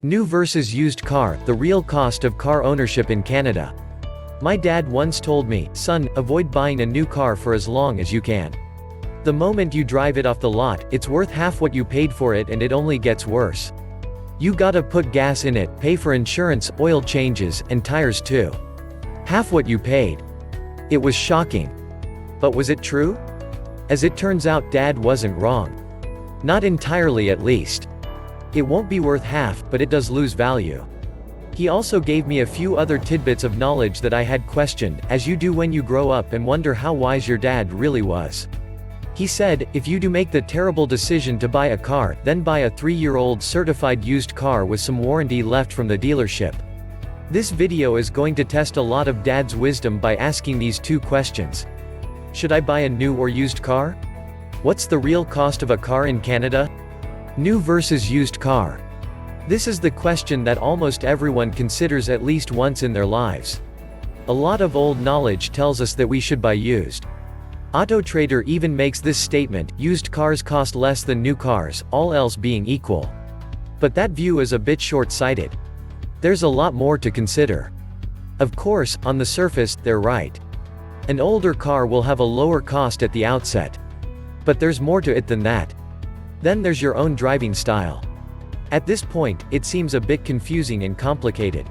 New versus used car, the real cost of car ownership in Canada. My dad once told me, son, avoid buying a new car for as long as you can. The moment you drive it off the lot, it's worth half what you paid for it, and it only gets worse. You gotta put gas in it, pay for insurance, oil changes, and tires too. Half what you paid. It was shocking. But was it true? As it turns out, Dad wasn't wrong. Not entirely, at least. It won't be worth half, but it does lose value. He also gave me a few other tidbits of knowledge that I had questioned, as you do when you grow up and wonder how wise your dad really was. He said, if you do make the terrible decision to buy a car, then buy a 3-year-old certified used car with some warranty left from the dealership. This video is going to test a lot of Dad's wisdom by asking these two questions. Should I buy a new or used car? What's the real cost of a car in Canada? New versus used car. This is the question that almost everyone considers at least once in their lives. A lot of old knowledge tells us that we should buy used. AutoTrader even makes this statement, used cars cost less than new cars, all else being equal. But that view is a bit short-sighted. There's a lot more to consider. Of course, on the surface, they're right. An older car will have a lower cost at the outset. But there's more to it than that. Then there's your own driving style. At this point, it seems a bit confusing and complicated.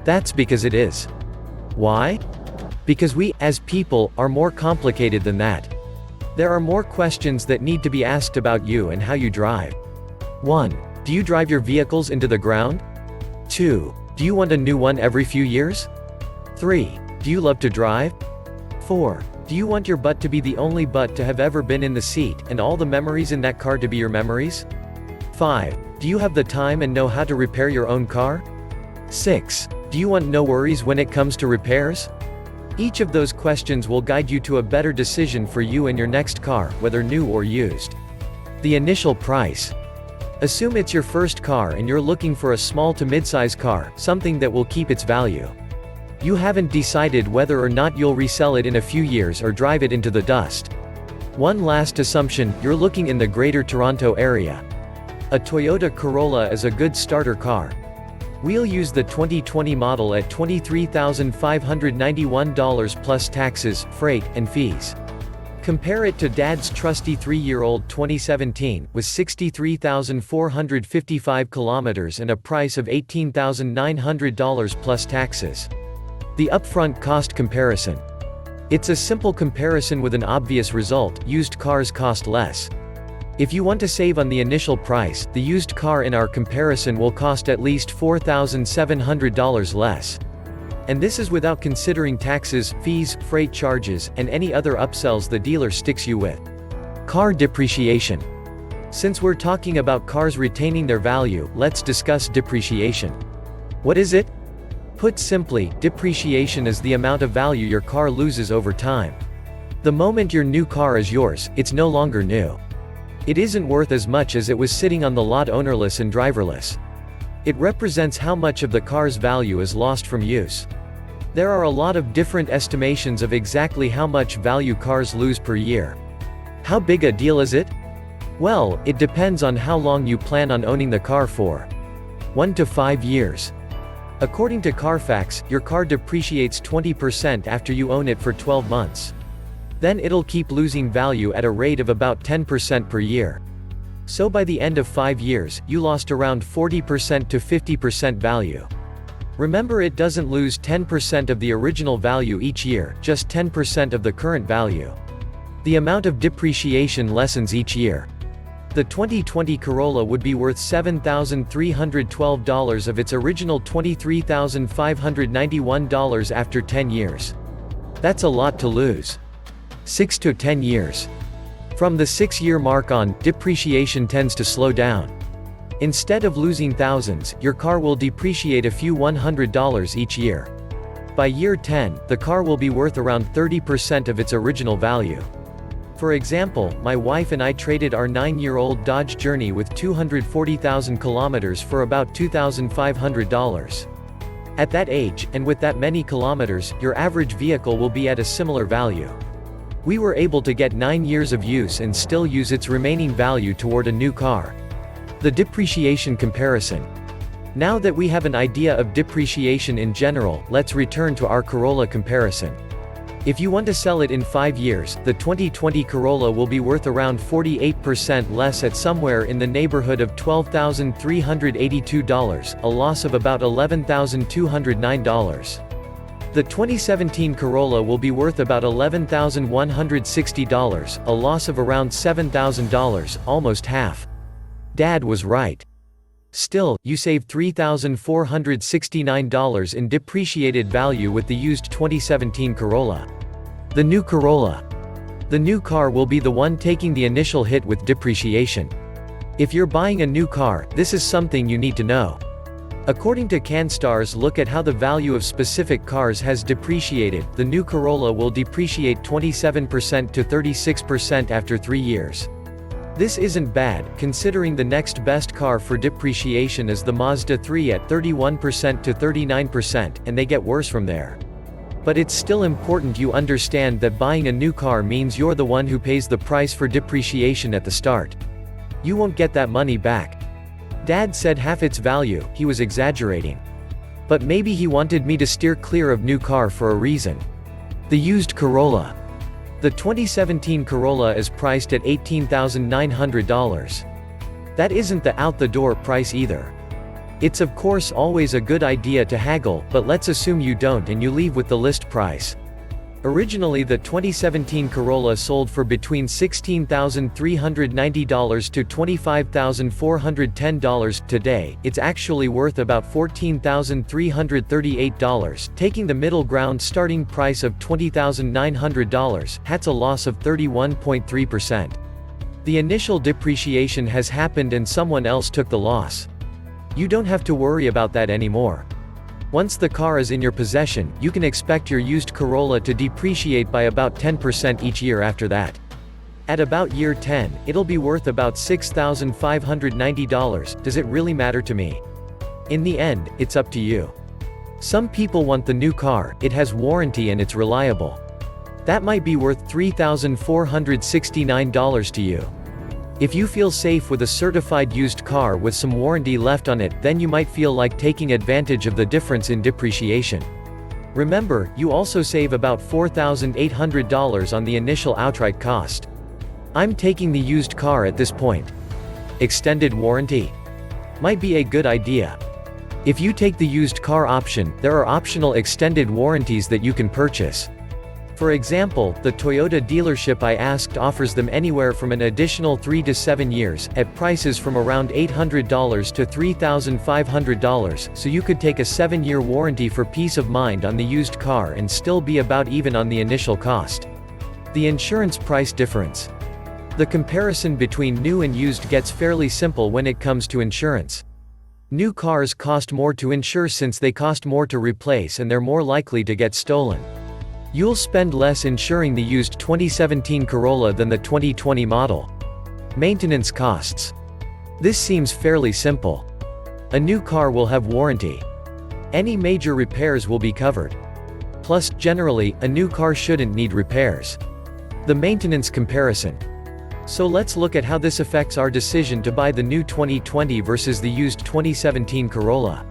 That's because it is. Why? Because we, as people, are more complicated than that. There are more questions that need to be asked about you and how you drive. 1. Do you drive your vehicles into the ground? 2. Do you want a new one every few years? 3. Do you love to drive? 4. Do you want your butt to be the only butt to have ever been in the seat, and all the memories in that car to be your memories? 5. Do you have the time and know how to repair your own car? 6. Do you want no worries when it comes to repairs? Each of those questions will guide you to a better decision for you and your next car, whether new or used. The initial price. Assume it's your first car and you're looking for a small to mid-size car, something that will keep its value. You haven't decided whether or not you'll resell it in a few years or drive it into the dust. One last assumption, you're looking in the Greater Toronto area. A Toyota Corolla is a good starter car. We'll use the 2020 model at $23,591 plus taxes, freight, and fees. Compare it to Dad's trusty 3-year-old 2017, with 63,455 kilometers and a price of $18,900 plus taxes. The upfront cost comparison. It's a simple comparison with an obvious result, used cars cost less. If you want to save on the initial price, the used car in our comparison will cost at least $4,700 less. And this is without considering taxes, fees, freight charges, and any other upsells the dealer sticks you with. Car depreciation. Since we're talking about cars retaining their value, let's discuss depreciation. What is it? Put simply, depreciation is the amount of value your car loses over time. The moment your new car is yours, it's no longer new. It isn't worth as much as it was sitting on the lot ownerless and driverless. It represents how much of the car's value is lost from use. There are a lot of different estimations of exactly how much value cars lose per year. How big a deal is it? Well, it depends on how long you plan on owning the car for. 1 to 5 years. According to Carfax, your car depreciates 20% after you own it for 12 months. Then it'll keep losing value at a rate of about 10% per year. So by the end of 5 years, you lost around 40% to 50% value. Remember, it doesn't lose 10% of the original value each year, just 10% of the current value. The amount of depreciation lessens each year. The 2020 Corolla would be worth $7,312 of its original $23,591 after 10 years. That's a lot to lose. 6 to 10 years. From the 6-year mark on, depreciation tends to slow down. Instead of losing thousands, your car will depreciate a few $100 each year. By year 10, the car will be worth around 30% of its original value. For example, my wife and I traded our 9-year-old Dodge Journey with 240,000 kilometers for about $2,500. At that age, and with that many kilometers, your average vehicle will be at a similar value. We were able to get 9 years of use and still use its remaining value toward a new car. The depreciation comparison. Now that we have an idea of depreciation in general, let's return to our Corolla comparison. If you want to sell it in 5 years, the 2020 Corolla will be worth around 48% less at somewhere in the neighborhood of $12,382, a loss of about $11,209. The 2017 Corolla will be worth about $11,160, a loss of around $7,000, almost half. Dad was right. Still, you save $3,469 in depreciated value with the used 2017 Corolla. The new Corolla. The new car will be the one taking the initial hit with depreciation. If you're buying a new car, this is something you need to know. According to CanStar's look at how the value of specific cars has depreciated, the new Corolla will depreciate 27% to 36% after 3 years. This isn't bad, considering the next best car for depreciation is the Mazda 3 at 31% to 39%, and they get worse from there. But it's still important you understand that buying a new car means you're the one who pays the price for depreciation at the start. You won't get that money back. Dad said half its value, he was exaggerating. But maybe he wanted me to steer clear of new car for a reason. The used Corolla. The 2017 Corolla is priced at $18,900. That isn't the out-the-door price either. It's of course always a good idea to haggle, but let's assume you don't and you leave with the list price. Originally the 2017 Corolla sold for between $16,390 to $25,410. Today, it's actually worth about $14,338, taking the middle ground starting price of $20,900, that's a loss of 31.3%. The initial depreciation has happened and someone else took the loss. You don't have to worry about that anymore. Once the car is in your possession, you can expect your used Corolla to depreciate by about 10% each year after that. At about year 10, it'll be worth about $6,590. Does it really matter to me? In the end, it's up to you. Some people want the new car, it has warranty and it's reliable. That might be worth $3,469 to you. If you feel safe with a certified used car with some warranty left on it, then you might feel like taking advantage of the difference in depreciation. Remember, you also save about $4,800 on the initial outright cost. I'm taking the used car at this point. Extended warranty might be a good idea. If you take the used car option, there are optional extended warranties that you can purchase. For example, the Toyota dealership I asked offers them anywhere from an additional 3 to 7 years, at prices from around $800 to $3,500, so you could take a 7-year warranty for peace of mind on the used car and still be about even on the initial cost. The insurance price difference. The comparison between new and used gets fairly simple when it comes to insurance. New cars cost more to insure since they cost more to replace and they're more likely to get stolen. You'll spend less insuring the used 2017 Corolla than the 2020 model. Maintenance costs. This seems fairly simple. A new car will have warranty. Any major repairs will be covered. Plus, generally, a new car shouldn't need repairs. The maintenance comparison. So let's look at how this affects our decision to buy the new 2020 versus the used 2017 Corolla.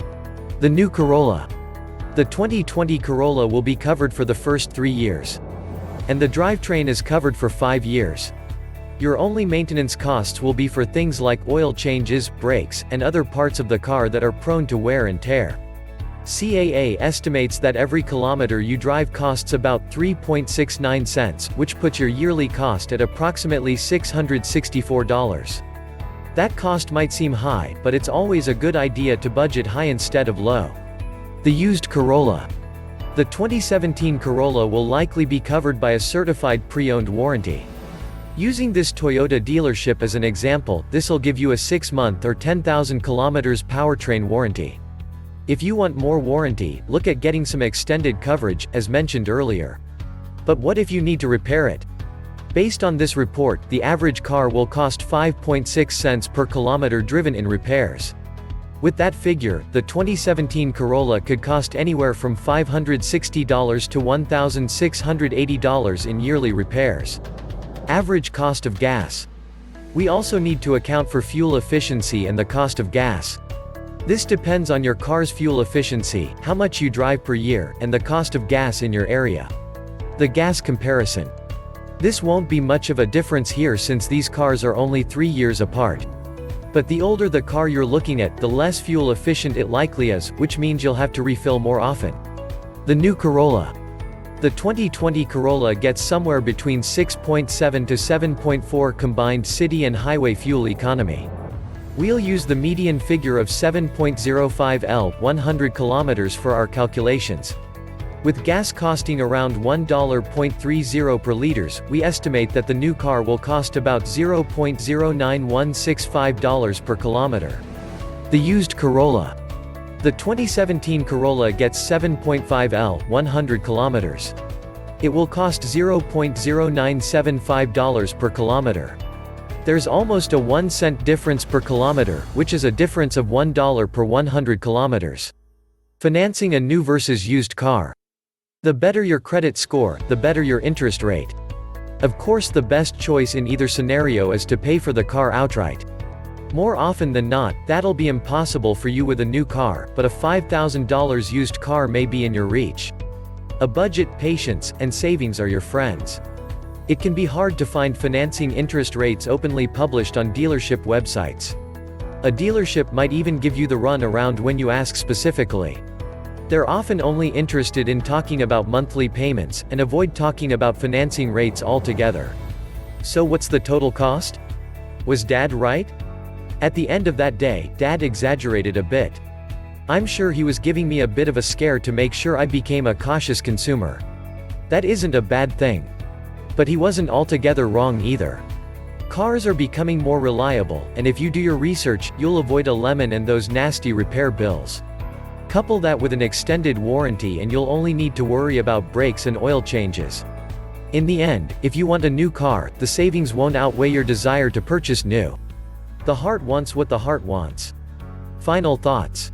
The new Corolla. The 2020 Corolla will be covered for the first 3 years. And the drivetrain is covered for 5 years. Your only maintenance costs will be for things like oil changes, brakes, and other parts of the car that are prone to wear and tear. CAA estimates that every kilometer you drive costs about 3.69 cents, which puts your yearly cost at approximately $664. That cost might seem high, but it's always a good idea to budget high instead of low. The used Corolla. The 2017 Corolla will likely be covered by a certified pre-owned warranty. Using this Toyota dealership as an example, this'll give you a 6-month or 10,000 kilometers powertrain warranty. If you want more warranty, look at getting some extended coverage, as mentioned earlier. But what if you need to repair it? Based on this report, the average car will cost 5.6 cents per kilometer driven in repairs. With that figure, the 2017 Corolla could cost anywhere from $560 to $1,680 in yearly repairs. Average cost of gas. We also need to account for fuel efficiency and the cost of gas. This depends on your car's fuel efficiency, how much you drive per year, and the cost of gas in your area. The gas comparison. This won't be much of a difference here since these cars are only 3 years apart. But the older the car you're looking at, the less fuel efficient it likely is, which means you'll have to refill more often. The new Corolla. The 2020 Corolla gets somewhere between 6.7 to 7.4 combined city and highway fuel economy. We'll use the median figure of 7.05 L 100 kilometers for our calculations. With gas costing around $1.30 per liters, we estimate that the new car will cost about $0.09165 per kilometer. The used Corolla. The 2017 Corolla gets 7.5 L 100 kilometers. It will cost $0.0975 per kilometer. There's almost a 1 cent difference per kilometer, which is a difference of $1 per 100 kilometers. Financing a new versus used car. The better your credit score, the better your interest rate. Of course, the best choice in either scenario is to pay for the car outright. More often than not, that'll be impossible for you with a new car, but a $5,000 used car may be in your reach. A budget, patience, and savings are your friends. It can be hard to find financing interest rates openly published on dealership websites. A dealership might even give you the run around when you ask specifically. They're often only interested in talking about monthly payments, and avoid talking about financing rates altogether. So what's the total cost? Was Dad right? At the end of that day, Dad exaggerated a bit. I'm sure he was giving me a bit of a scare to make sure I became a cautious consumer. That isn't a bad thing. But he wasn't altogether wrong either. Cars are becoming more reliable, and if you do your research, you'll avoid a lemon and those nasty repair bills. Couple that with an extended warranty and you'll only need to worry about brakes and oil changes. In the end, if you want a new car, the savings won't outweigh your desire to purchase new. The heart wants what the heart wants. Final thoughts.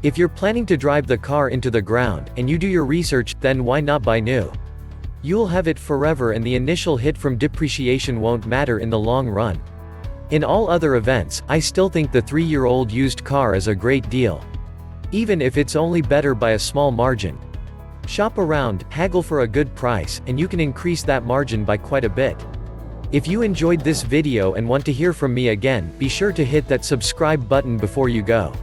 If you're planning to drive the car into the ground, and you do your research, then why not buy new? You'll have it forever and the initial hit from depreciation won't matter in the long run. In all other events, I still think the 3-year-old used car is a great deal. Even if it's only better by a small margin. Shop around, haggle for a good price, and you can increase that margin by quite a bit. If you enjoyed this video and want to hear from me again, be sure to hit that subscribe button before you go.